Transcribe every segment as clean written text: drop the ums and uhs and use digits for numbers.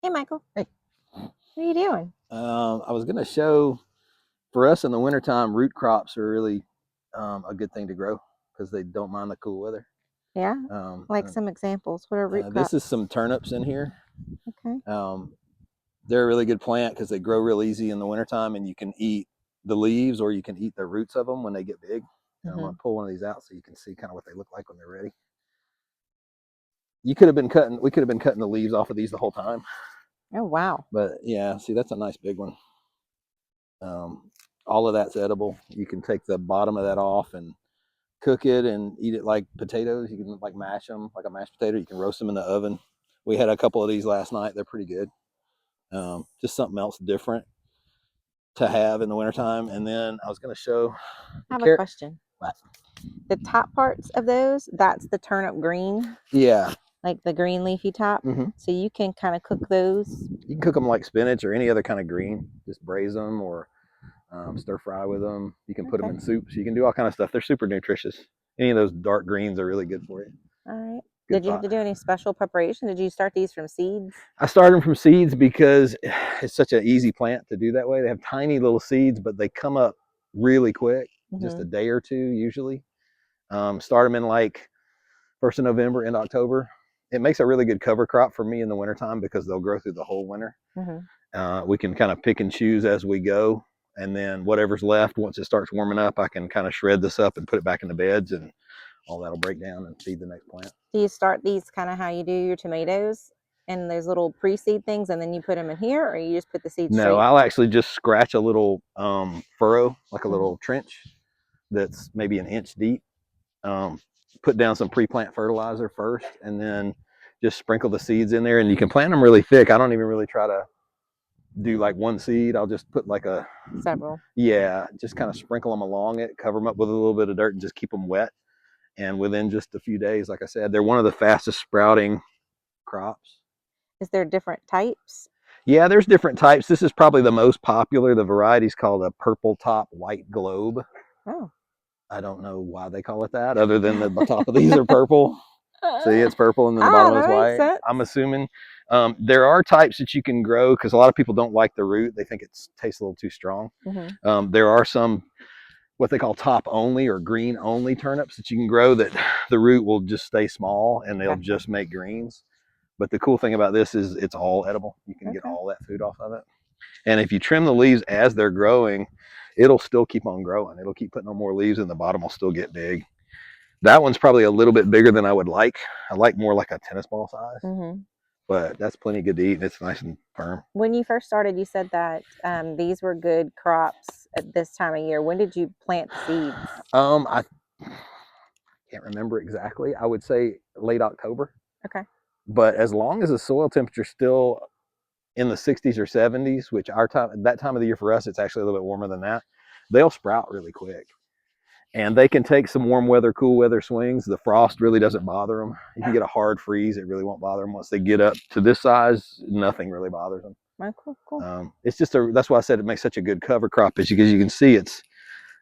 Hey, Michael. Hey, What are you doing? I was going to show for us in the wintertime, root crops are really a good thing to grow because they don't mind the cool weather. Yeah, Um, like uh, some examples. What are root this is crops? some turnips in here. Okay. Um, they're a really good plant because they grow real easy in the wintertime, and you can eat the leaves or you can eat the roots of them when they get big. And I'm going Mm-hmm. to pull one of these out so you can see kind of what they look like when they're ready. You could have been cutting, we could have been cutting the leaves off of these the whole time. Oh, wow. But yeah, see, that's a nice big one. Um, all of that's edible. You can take the bottom of that off and cook it and eat it like potatoes. You can like mash them like a mashed potato. You can roast them in the oven. We had a couple of these last night. They're pretty good. Just something else different to have in the wintertime. And then I was going to show I the have a carrot. question. The top parts of those, that's the turnip green, Yeah. like the green leafy top. Mm-hmm. So you can kind of cook those. You can cook them like spinach or any other kind of green. Just braise them or stir fry with them. You can put them Okay. in soups. You can do all kind of stuff. They're super nutritious. Any of those dark greens are really good for you. All right. Good Did you have thought. to do any special preparation? Did you start these from seeds? I started them from seeds because it's such an easy plant to do that way. They have tiny little seeds, but they come up really quick, just Mm-hmm. a day or two usually. Start them in like 1st of November, end of October. It makes a really good cover crop for me in the wintertime because they'll grow through the whole winter. Mm-hmm. We can kind of pick and choose as we go. And then whatever's left, once it starts warming up, I can kind of shred this up and put it back in the beds, and all that'll break down and feed the next plant. Do you start these kind of how you do your tomatoes and those little pre-seed things, and then you put them in here, or you just put the seeds No, straight? I'll actually just scratch a little furrow, like a Mm-hmm. little trench that's maybe an inch deep. Um, put down some pre-plant fertilizer first, and then just sprinkle the seeds in there. And you can plant them really thick. I don't even really try to do like one seed. I'll just put like a, Several. yeah, just kind of sprinkle them along it, cover them up with a little bit of dirt, and just keep them wet. And within just a few days, like I said, they're one of the fastest sprouting crops. Is there different types? Yeah, there's different types. This is probably the most popular. The variety is called a purple top white globe. Oh. I don't know why they call it that, other than the top of these are purple. See, it's purple, and then the bottom is That makes white. sense. I'm assuming there are types that you can grow because a lot of people don't like the root. They think it tastes a little too strong. Mm-hmm. There are some what they call top only or green only turnips that you can grow that the root will just stay small and they'll Gotcha. just make greens. But the cool thing about this is it's all edible. You can get Okay. all that food off of it. And if you trim the leaves as they're growing, it'll still keep on growing. It'll keep putting on more leaves and the bottom will still get big. That one's probably a little bit bigger than I would like. I like more like a tennis ball size, Mm-hmm. but that's plenty good to eat and it's nice and firm. When you first started, you said that these were good crops at this time of year. When did you plant the seeds? I can't remember exactly. I would say late October, Okay. but as long as the soil temperature is still in the 60s or 70s, which our time that time of the year for us, it's actually a little bit warmer than that. They'll sprout really quick. And they can take some warm weather, cool weather swings. The frost really doesn't bother them. You can get a hard freeze, it really won't bother them. Once they get up to this size, nothing really bothers them. Oh, cool, cool. It's just that's why I said it makes such a good cover crop, is because you can see it's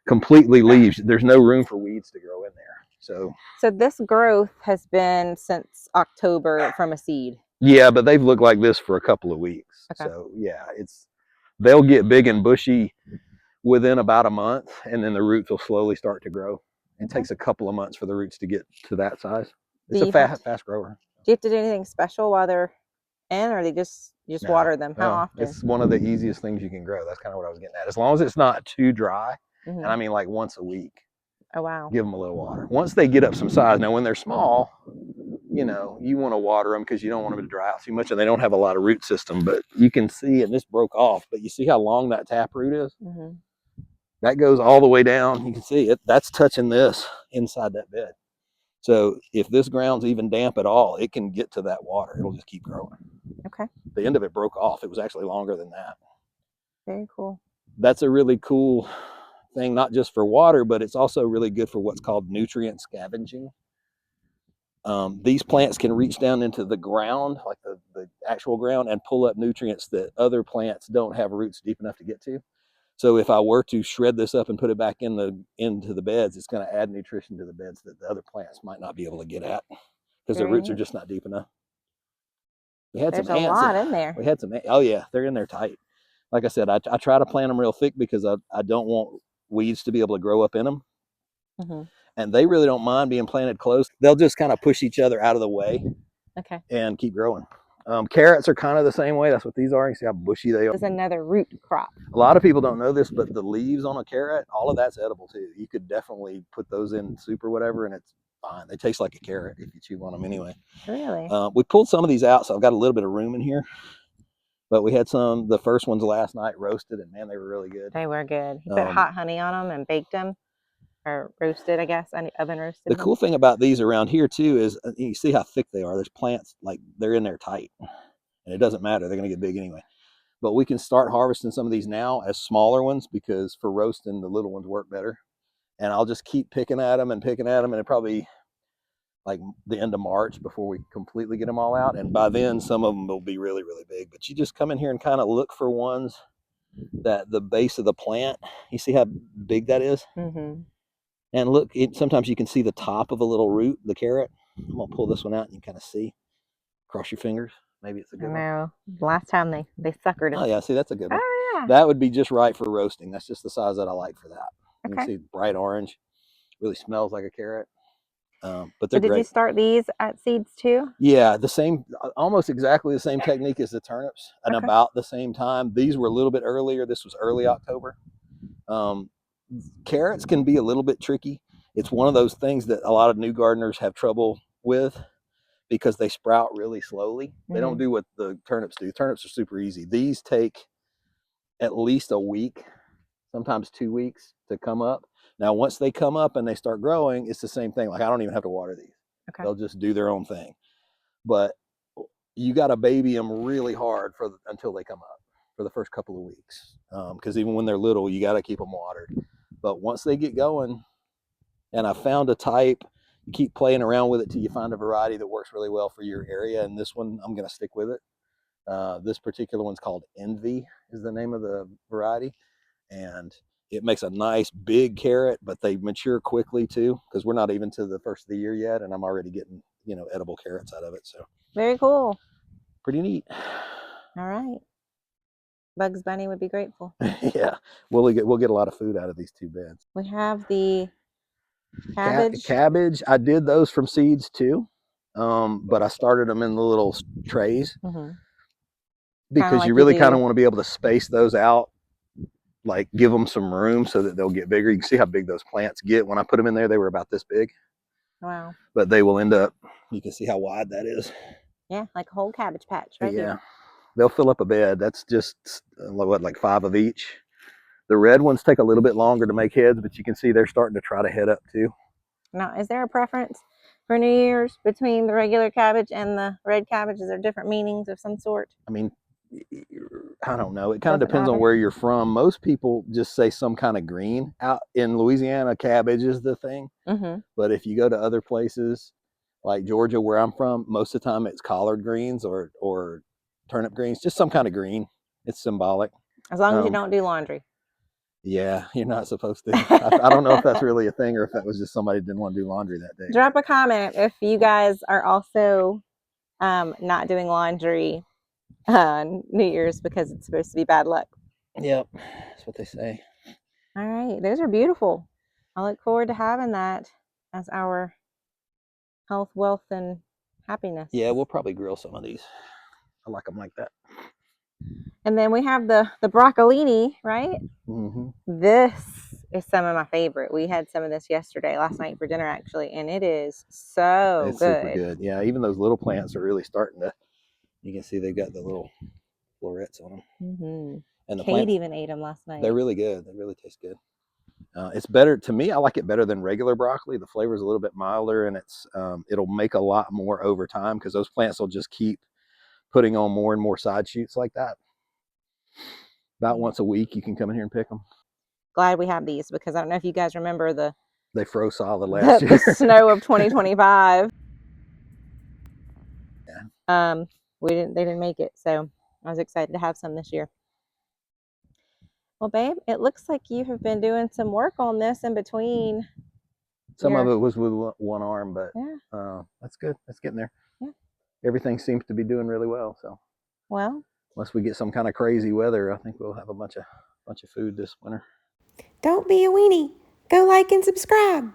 completely leaves. There's no room for weeds to grow in there. So this growth has been since October from a seed. Yeah, but they've looked like this for a couple of weeks. Okay. So yeah, they'll get big and bushy within about a month, and then the roots will slowly start to grow. It Okay. takes a couple of months for the roots to get to that size. Do It's a you have to fast grower. do you have to do anything special while they're in, or they just you just No, water them? How no, often? it's one of the easiest things you can grow. That's kind of what I was getting at. As long as it's not too dry, and Mm-hmm. I mean like once a week, Oh, wow. give them a little water. Once they get up some size, now when they're small, you want to water them because you don't want them to dry out too much, and they don't have a lot of root system. But you can see, and this broke off, but you see how long that tap root is? Mm-hmm. That goes all the way down. You can see it. That's touching this inside that bed. So if this ground's even damp at all, it can get to that water. It'll just keep growing. Okay. The end of it broke off. It was actually longer than that. Very cool. That's a really cool thing, not just for water, but it's also really good for what's called nutrient scavenging. These plants can reach down into the ground, like the actual ground, and pull up nutrients that other plants don't have roots deep enough to get to. So if I were to shred this up and put it back into the beds, it's going to add nutrition to the beds that the other plants might not be able to get at because their Very roots are neat. just not deep enough. We had There's some a ants. lot in there. We had some. Oh yeah, they're in there tight. Like I said, I try to plant them real thick because I don't want weeds to be able to grow up in them. Mm-hmm. And they really don't mind being planted close. They'll just kind of push each other out of the way. Okay. And keep growing. Carrots are kind of the same way. That's what these are. You see how bushy they are. This is another root crop. A lot of people don't know this, but the leaves on a carrot, all of that's edible too. You could definitely put those in soup or whatever, and it's fine. They taste like a carrot if you chew on them anyway. Really? We pulled some of these out, so I've got a little bit of room in here. But we had the first ones last night roasted, and man, they were really good. They were good. You put hot honey on them and baked them, or roasted, I guess, oven roasted. The cool thing about these around here too is you see how thick they are. There's plants, like they're in there tight, and it doesn't matter. They're going to get big anyway. But we can start harvesting some of these now as smaller ones because for roasting, the little ones work better. And I'll just keep picking at them, and it probably like the end of March before we completely get them all out. And by then, some of them will be really, really big. But you just come in here and kind of look for ones that the base of the plant, you see how big that is? Mm-hmm. And look, sometimes you can see the top of a little root, the carrot. I'm going to pull this one out and you can kind of see. Cross your fingers. Maybe it's a good one. I know. Last time they suckered us. Oh, yeah. See, that's a good one. Oh, yeah. That would be just right for roasting. That's just the size that I like for that. You Okay. can see bright orange. Really smells like a carrot. But So they're did great. you start these at seeds too? Yeah, the same, almost exactly the same technique as the turnips, and Okay. about the same time. These were a little bit earlier. This was early October. Carrots can be a little bit tricky. It's one of those things that a lot of new gardeners have trouble with because they sprout really slowly. They don't do what the turnips do. Turnips are super easy. These take at least a week, sometimes 2 weeks to come up. Now, once they come up and they start growing, it's the same thing. Like I don't even have to water these. Okay. They'll just do their own thing. But you got to baby them really hard until they come up for the first couple of weeks. Because even when they're little, you got to keep them watered. But once they get going, and I found a type, you keep playing around with it till you find a variety that works really well for your area. And this one, I'm going to stick with it. This particular one's called Envy is the name of the variety. And it makes a nice big carrot, but they mature quickly too, because we're not even to the first of the year yet, and I'm already getting edible carrots out of it. So very cool. Pretty neat. All right. Bugs Bunny would be grateful. Yeah, we'll get a lot of food out of these two beds. We have the cabbage. Cabbage. I did those from seeds too, but I started them in the little trays because you really kind of want to be able to space those out, like give them some room so that they'll get bigger. You can see how big those plants get. When I put them in there, they were about this big. Wow. But they will end up, you can see how wide that is. Yeah, like a whole cabbage patch right here. They'll fill up a bed. That's just, what, like 5 of each. The red ones take a little bit longer to make heads, but you can see they're starting to try to head up too. Now, is there a preference for New Year's between the regular cabbage and the red cabbage? Is there different meanings of some sort? I mean, I don't know. It kind of depends on where you're from. Most people just say some kind of green. Out in Louisiana, cabbage is the thing. But if you go to other places like Georgia, where I'm from, most of the time it's collard greens or turnip greens, just some kind of green. It's symbolic. As long as you don't do laundry. Yeah, you're not supposed to. I don't know if that's really a thing or if that was just somebody didn't want to do laundry that day. Drop a comment if you guys are also not doing laundry on New Year's because it's supposed to be bad luck. Yep, that's what they say. All right, those are beautiful. I look forward to having that as our health, wealth, and happiness. Yeah, we'll probably grill some of these. I like them like that. And then we have the broccolini, right? This is some of my favorite. We had some of this last night for dinner actually, and it is it's good. Super good. Yeah, even those little plants are really starting to. You can see they've got the little florets on them. And the Kate even ate them last night. They're really good. They really taste good. It's better to me. I like it better than regular broccoli. The flavor is a little bit milder, and it'll make a lot more over time because those plants will just keep putting on more and more side shoots like that. About once a week, you can come in here and pick them. Glad we have these because I don't know if you guys remember they froze solid last year. The snow of 2025. Yeah. They didn't make it, so I was excited to have some this year. Well, babe, it looks like you have been doing some work on this in between. Some of it was with one arm, but yeah. that's good. That's getting there. Yeah. everything seems to be doing really well. So, well, unless we get some kind of crazy weather, I think we'll have a bunch of food this winter. don't be a weenie. Go like and subscribe.